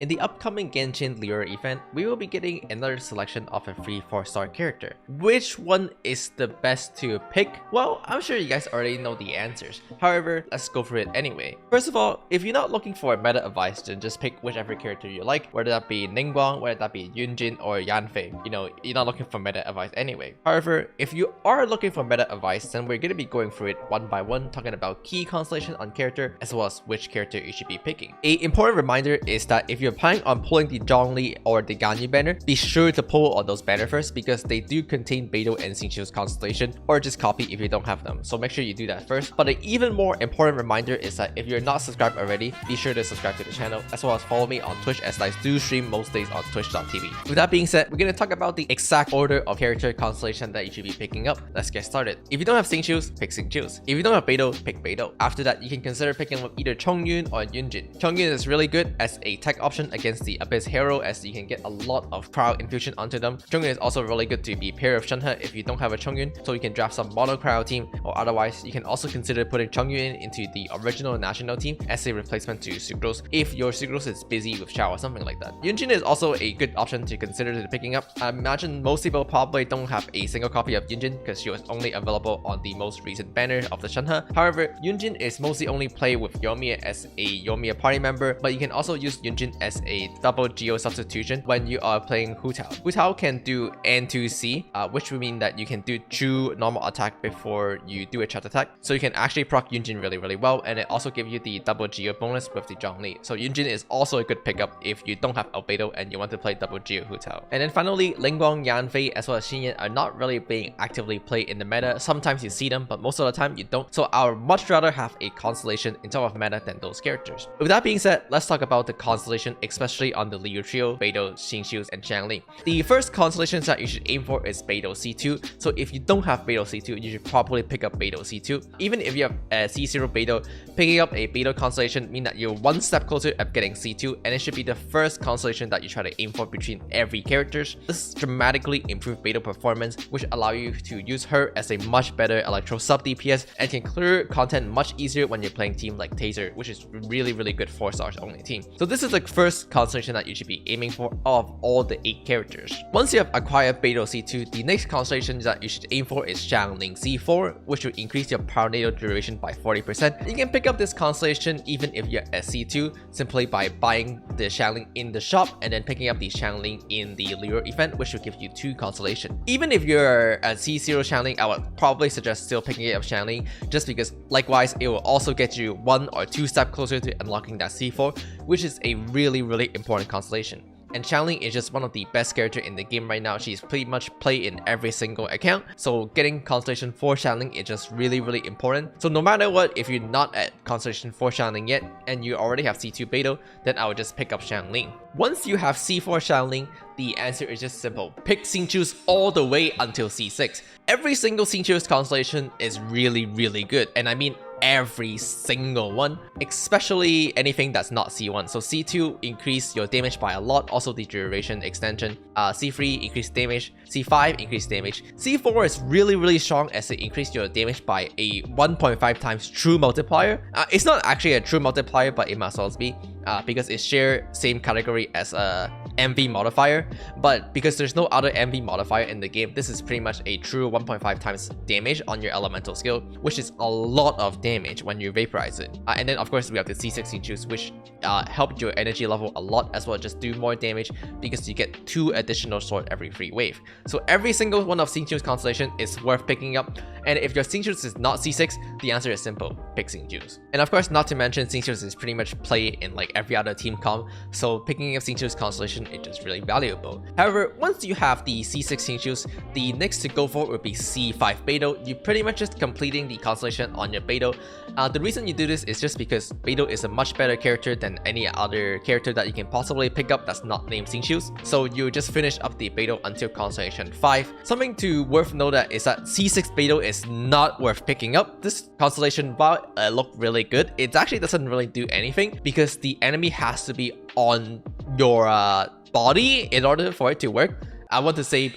In the upcoming Genshin Lure event, we will be getting another selection of a free 4-star character. Which one is the best to pick? Well, I'm sure you guys already know the answers. However, let's go through it anyway. First of all, if you're not looking for meta advice, then just pick whichever character you like, whether that be ning, whether that be yunjin or yanfei. You know, you're not looking for meta advice anyway. However, if you are looking for meta advice, then we're going to be going through it one by one, talking about key constellation on character, as well as which character you should be picking. An important reminder is that if you're planning on pulling the Zhongli or the Ganyu banner, be sure to pull on those banners first because they do contain Beidou and Xingqiu's constellation, or just copy if you don't have them. So make sure you do that first. But an even more important reminder is that if you're not subscribed already, be sure to subscribe to the channel, as well as follow me on Twitch, as I do stream most days on twitch.tv. With that being said, we're going to talk about the exact order of character constellation that you should be picking up. Let's get started. If you don't have Xingqiu's, pick Xingqiu's. If you don't have Beidou, pick Beidou. After that, you can consider picking up either Chongyue or Yunjin. Chongyue is really good as a tech option against the Abyss hero, as you can get a lot of crowd infusion onto them. Chongyue is also really good to be paired with Shenhe if you don't have a Chongyue, so you can draft some mono crowd team, or otherwise you can also consider putting Chongyue into the original national team as a replacement to Sucrose if your Sucrose is busy with Chao or something like that. Yunjin is also a good option to consider to picking up. I imagine most people probably don't have a single copy of Yunjin because she was only available on the most recent banner of the Shenhe. However, Yunjin is mostly only played with Yoimiya as a Yoimiya party member, but you can also use Yunjin as a double Geo substitution when you are playing Hu Tao. Hu Tao can do N2C, which would mean that you can do true normal attack before you do a chat attack. So you can actually proc Yunjin really well, and it also gives you the double Geo bonus with the Zhongli. So Yunjin is also a good pickup if you don't have Albedo and you want to play double Geo Hu Tao. And then finally, Lingguang, Yanfei, as well as Xinyan are not really being actively played in the meta. Sometimes you see them, but most of the time you don't. So I would much rather have a constellation in terms of meta than those characters. With that being said, let's talk about the constellation, especially on the Liu Trio, Beidou, xingqiu, and xiangling. The first constellation that you should aim for is Beidou C2. So if you don't have Beidou C2, you should probably pick up Beidou C2. Even if you have a C0 Beidou, picking up a Beidou constellation means that you're one step closer at getting C2, and it should be the first constellation that you try to aim for between every characters. This dramatically improves Beidou performance, which allow you to use her as a much better electro sub DPS and can clear content much easier when you're playing team like Taser, which is really good 4-stars only team. So this is the first constellation that you should be aiming for of all the 8 characters. Once you have acquired Beidou C2, the next constellation that you should aim for is xiangling C4, which will increase your tornado duration by 40%. You can pick up this constellation even if you're at C2 simply by buying the xiangling in the shop and then picking up the xiangling in the Lure event, which will give you 2 constellations. Even if you're at C0 xiangling, I would probably suggest still picking up xiangling, just because likewise it will also get you 1 or 2 steps closer to unlocking that C4, which is a really important constellation. And xiangling is just one of the best characters in the game right now. She's pretty much played in every single account, so getting constellation for xiangling is just really important. So no matter what, if you're not at constellation for xiangling yet and you already have C2 Beidou, then I would just pick up xiangling. Once you have C4 xiangling, the answer is just simple. Pick Xingqiu's all the way until C6. Every single Xingqiu's constellation is really good, and I mean every single one, especially anything that's not C1. So C2 increase your damage by a lot, also the duration extension. C3 increase damage, C5 increase damage. C4 is really strong as it increase your damage by a 1.5 times true multiplier. It's not actually a true multiplier, but it must also be because it share same category as a MV modifier, but because there's no other MV modifier in the game, this is pretty much a true 1.5 times damage on your elemental skill, which is a lot of damage when you vaporize it. And then of course we have the C6 Xingqiu, which help your energy level a lot, as well as just do more damage because you get 2 additional sword every free wave. So every single one of Xingqiu's constellation is worth picking up, and if your Xingqiu is not C6, the answer is simple, pick Xingqiu. And of course, not to mention Xingqiu is pretty much played in like every other team comp, so picking up Xingqiu's constellation is just really valuable. However, once you have the C6 Xingqiu, the next to go for would be C5 Beidou. You're pretty much just completing the constellation on your Beidou. The reason you do this is just because Beidou is a much better character than any other character that you can possibly pick up that's not named Xingqiu. So you just finish up the Beidou until constellation 5. Something to worth note that is that C6 Beidou is not worth picking up. This constellation, while look really good, it actually doesn't really do anything because the enemy has to be on your body in order for it to work. I want to say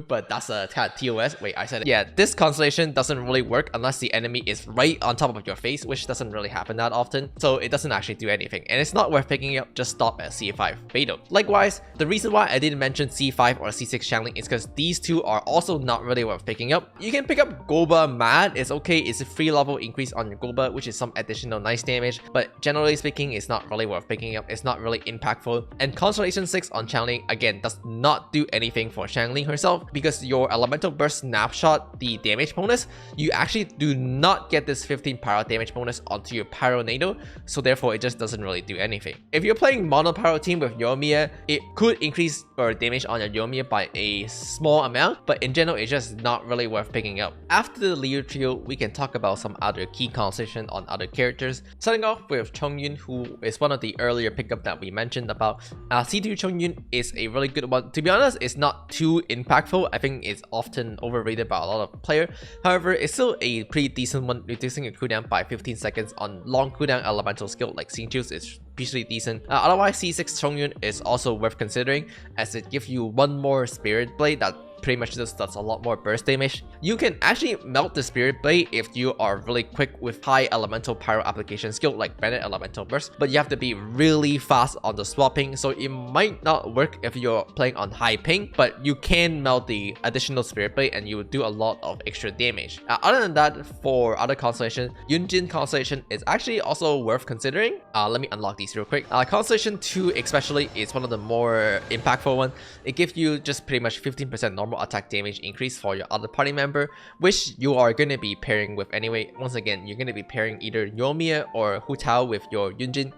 but that's a TOS. Wait, I said it. Yeah, this constellation doesn't really work unless the enemy is right on top of your face, which doesn't really happen that often. So it doesn't actually do anything. And it's not worth picking up, just stop at C5 Beidou. Likewise, the reason why I didn't mention C5 or C6 xiangling is because these two are also not really worth picking up. You can pick up Goba Mad, it's okay, it's a free level increase on your Goba, which is some additional nice damage, but generally speaking, it's not really worth picking up, it's not really impactful. And Constellation 6 on Xiangling, again, does not do anything for Xiangling herself, because your Elemental Burst Snapshot, the damage bonus, you actually do not get this 15 pyro damage bonus onto your Pyro Nado, so therefore it just doesn't really do anything. If you're playing Mono Pyro team with Yoimiya, it could increase your damage on your Yoimiya by a small amount, but in general, it's just not really worth picking up. After the Liu trio, we can talk about some other key constellation on other characters, starting off with Chongyue, who is one of the earlier pickup that we mentioned about. C2 Chongyue is a really good one. To be honest, it's not too impactful. I think it's often overrated by a lot of players. However, it's still a pretty decent one, reducing your cooldown by 15 seconds on long cooldown elemental skill like xingqiu is usually decent. Otherwise, C6 Chongyue is also worth considering, as it gives you one more Spirit Blade that pretty much just does a lot more burst damage. You can actually melt the Spirit Blade if you are really quick with high elemental pyro application skill like Bennett Elemental Burst, but you have to be really fast on the swapping, so it might not work if you're playing on high ping, but you can melt the additional Spirit Blade and you will do a lot of extra damage. Other than that, for other constellation, Yunjin constellation is actually also worth considering. Let me unlock these real quick. Constellation 2 especially is one of the more impactful one. It gives you just pretty much 15% normal attack damage increase for your other party member, which you are going to be pairing with anyway. Once again, you're going to be pairing either Yoimiya or Hu Tao with your Yunjin,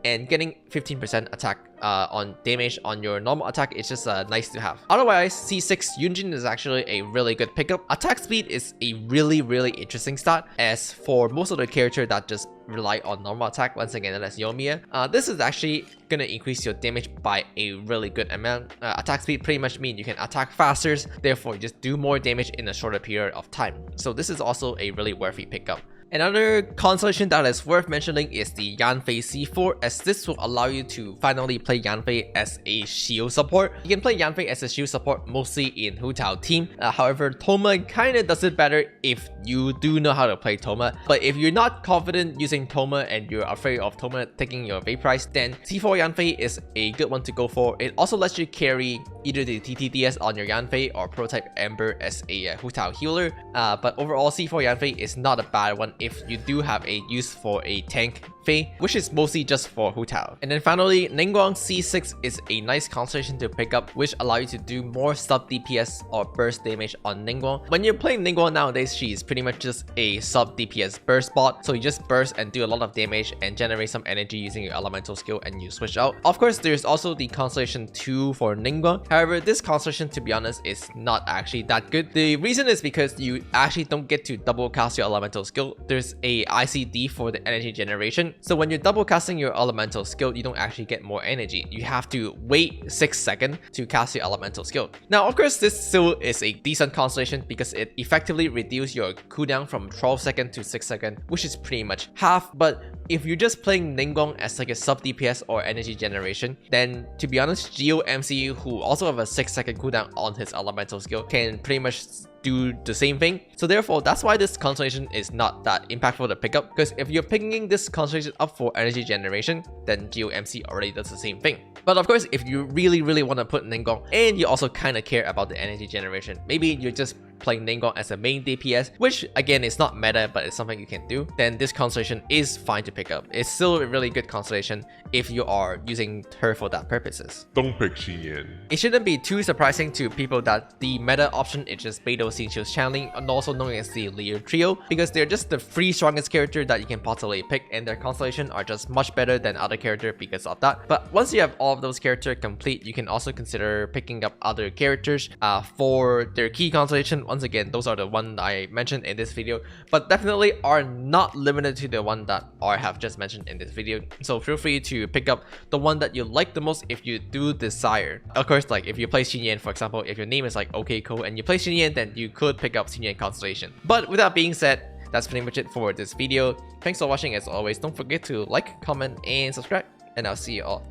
and getting 15% attack on damage on your normal attack is just nice to have. Otherwise, C6 Yunjin is actually a really good pickup. Attack speed is a really interesting stat, as for most of the character that just rely on normal attack, once again that's Yoimiya, this is actually gonna increase your damage by a really good amount. Attack speed pretty much means you can attack faster, therefore you just do more damage in a shorter period of time. So this is also a really worthy pickup. Another constellation that is worth mentioning is the Yanfei C4, as this will allow you to finally play Yanfei as a shield support. You can play Yanfei as a shield support mostly in Hu Tao team. However, Toma kinda does it better if you do know how to play Toma. But if you're not confident using Toma and you're afraid of Toma taking your vaporize, then C4 Yanfei is a good one to go for. It also lets you carry either the TTDS on your Yanfei or Prototype Ember as a Hu Tao healer. But overall, C4 Yanfei is not a bad one if you do have a use for a tank Fei, which is mostly just for Hu Tao. And then finally, Ningguang C6 is a nice constellation to pick up, which allow you to do more sub DPS or burst damage on Ningguang. When you're playing Ningguang nowadays, she is pretty much just a sub DPS burst bot, so you just burst and do a lot of damage and generate some energy using your elemental skill and you switch out. Of course, there's also the constellation 2 for Ningguang. However, this constellation, to be honest, is not actually that good. The reason is because you actually don't get to double cast your elemental skill. There's a ICD for the energy generation, so when you're double casting your elemental skill, you don't actually get more energy. You have to wait 6 seconds to cast your elemental skill. Now, of course, this still is a decent constellation because it effectively reduces your cooldown from 12 seconds to 6 seconds, which is pretty much half. But if you're just playing Ningguang as like a sub DPS or energy generation, then to be honest, GOMC, who also have a 6-second cooldown on his elemental skill, can pretty much do the same thing. So therefore, that's why this constellation is not that impactful to pick up, because if you're picking this constellation up for energy generation, then GOMC already does the same thing. But of course, if you really want to put Ningguang and you also kind of care about the energy generation, maybe you're just playing Ningguang as a main DPS, which again is not meta, but it's something you can do, then this constellation is fine to pick up. It's still a really good constellation if you are using her for that purposes. Don't pick xinyan. It shouldn't be too surprising to people that the meta option is just Beidou, Xingqiu, xiangling, and also known as the Liu trio, because they're just the 3 strongest character that you can possibly pick, and their constellation are just much better than other character because of that. But once you have all of those characters complete, you can also consider picking up other characters for their key constellation. Once again, those are the one I mentioned in this video, but definitely are not limited to the one that I have just mentioned in this video. So feel free to pick up the one that you like the most if you do desire. Of course, like if you play Xinyan, for example, if your name is like OKCo and you play Xinyan, then you could pick up Xinyan constellation. But with that being said, that's pretty much it for this video. Thanks for watching. As always, don't forget to like, comment, and subscribe, and I'll see you all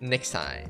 next time.